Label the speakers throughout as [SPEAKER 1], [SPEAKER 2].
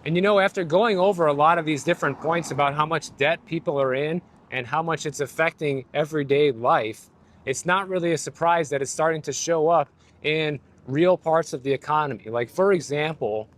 [SPEAKER 1] And you know, after going over a lot of these different points about how much debt people are in and how much it's affecting everyday life, it's not really a surprise that it's starting to show up in real parts of the economy. Like, for example,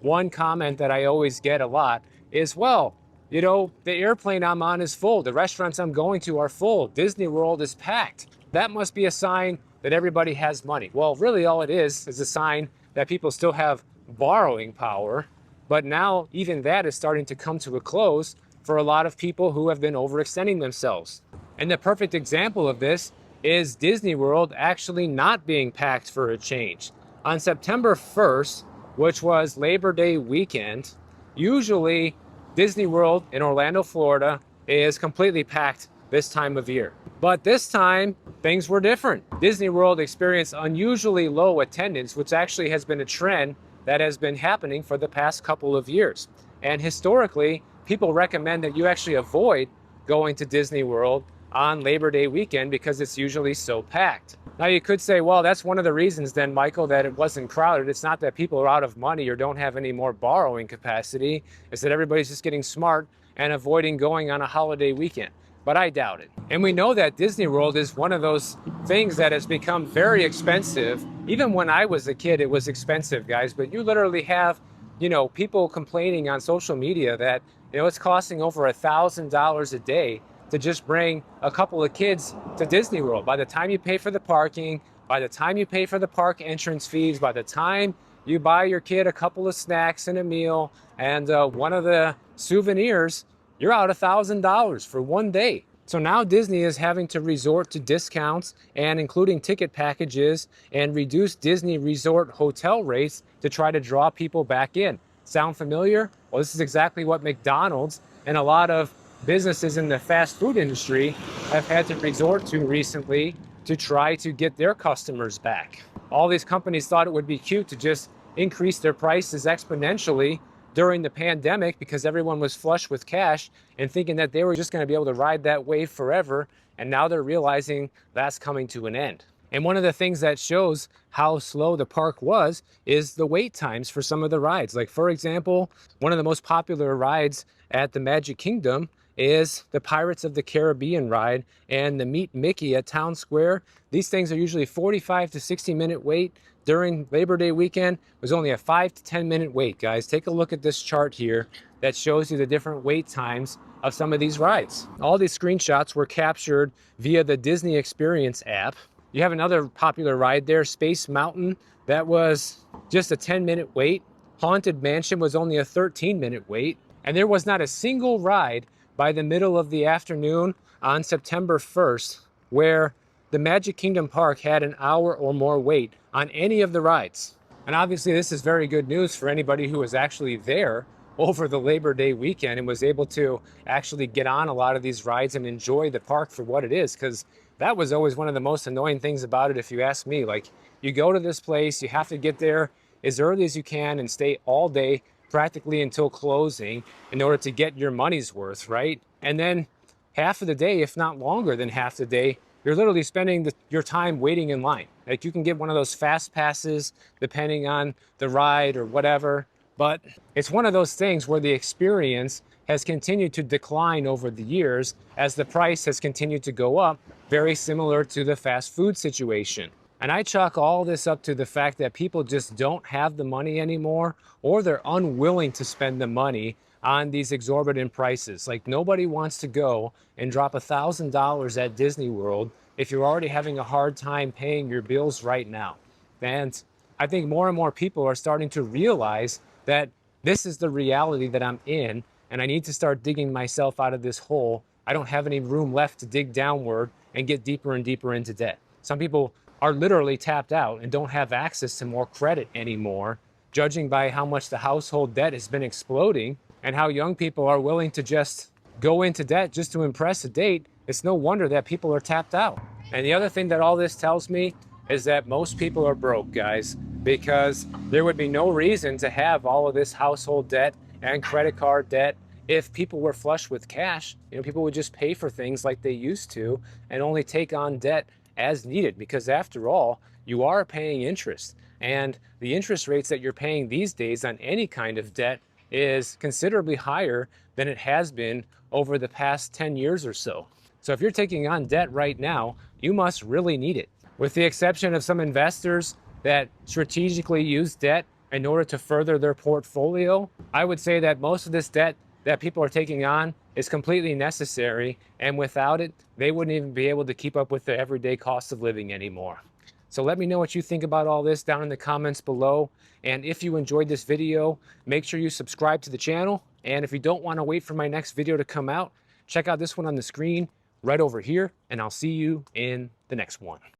[SPEAKER 1] one comment that I always get a lot is, well, you know, the airplane I'm on is full. The restaurants I'm going to are full. Disney World is packed. That must be a sign that everybody has money. Well, really, all it is a sign that people still have borrowing power. But now, even that is starting to come to a close for a lot of people who have been overextending themselves. And the perfect example of this is Disney World actually not being packed for a change. On September 1st, which was Labor Day weekend, usually Disney World in Orlando, Florida is completely packed this time of year. But this time, things were different. Disney World experienced unusually low attendance, which actually has been a trend that has been happening for the past couple of years. And historically, people recommend that you actually avoid going to Disney World on Labor Day weekend because it's usually so packed. Now you could say, well, that's one of the reasons then, Michael, that it wasn't crowded. It's not that people are out of money or don't have any more borrowing capacity. It's that everybody's just getting smart and avoiding going on a holiday weekend. But I doubt it. And we know that Disney World is one of those things that has become very expensive. Even when I was a kid, it was expensive, guys. But you literally have, you know, people complaining on social media that, you know, it's costing over $1,000 a day to just bring a couple of kids to Disney World. By the time you pay for the parking, by the time you pay for the park entrance fees, by the time you buy your kid a couple of snacks and a meal and one of the souvenirs, you're out $1,000 for one day. So now Disney is having to resort to discounts and including ticket packages and reduce Disney resort hotel rates to try to draw people back in. Sound familiar? Well, this is exactly what McDonald's and a lot of businesses in the fast food industry have had to resort to recently to try to get their customers back. All these companies thought it would be cute to just increase their prices exponentially during the pandemic because everyone was flush with cash and thinking that they were just going to be able to ride that wave forever. And now they're realizing that's coming to an end. And one of the things that shows how slow the park was is the wait times for some of the rides. Like, for example, one of the most popular rides at the Magic Kingdom is the Pirates of the Caribbean ride and the Meet Mickey at Town Square. These things are usually 45 to 60-minute wait. During Labor Day weekend, it was only a 5 to 10-minute wait, guys. Take a look at this chart here that shows you the different wait times of some of these rides. All these screenshots were captured via the Disney Experience app. You have another popular ride there, Space Mountain. That was just a 10-minute wait. Haunted Mansion was only a 13-minute wait. And there was not a single ride by the middle of the afternoon on September 1st where the Magic Kingdom Park had an hour or more wait on any of the rides. And obviously this is very good news for anybody who was actually there over the Labor Day weekend and was able to actually get on a lot of these rides and enjoy the park for what it is, because that was always one of the most annoying things about it, if you ask me. Like, you go to this place, you have to get there as early as you can and stay all day practically until closing in order to get your money's worth, right? And then half of the day, if not longer than half the day, you're literally spending your time waiting in line. Like, you can get one of those fast passes depending on the ride or whatever, but it's one of those things where the experience has continued to decline over the years as the price has continued to go up, very similar to the fast food situation. And I chalk all this up to the fact that people just don't have the money anymore, or they're unwilling to spend the money on these exorbitant prices. Like, nobody wants to go and drop $1,000 at Disney World if you're already having a hard time paying your bills right now. And I think more and more people are starting to realize that this is the reality that I'm in, and I need to start digging myself out of this hole. I don't have any room left to dig downward and get deeper and deeper into debt. Some people are literally tapped out and don't have access to more credit anymore, judging by how much the household debt has been exploding and how young people are willing to just go into debt just to impress a date. It's no wonder that people are tapped out. And the other thing that all this tells me is that most people are broke, guys, because there would be no reason to have all of this household debt and credit card debt if people were flush with cash. You know, people would just pay for things like they used to and only take on debt as needed, because after all, you are paying interest. And the interest rates that you're paying these days on any kind of debt is considerably higher than it has been over the past 10 years or so. So if you're taking on debt right now, you must really need it. With the exception of some investors that strategically use debt in order to further their portfolio, I would say that most of this debt that people are taking on is completely necessary, and without it, they wouldn't even be able to keep up with the everyday cost of living anymore. So let me know what you think about all this down in the comments below. And if you enjoyed this video, make sure you subscribe to the channel. And if you don't want to wait for my next video to come out, check out this one on the screen right over here, and I'll see you in the next one.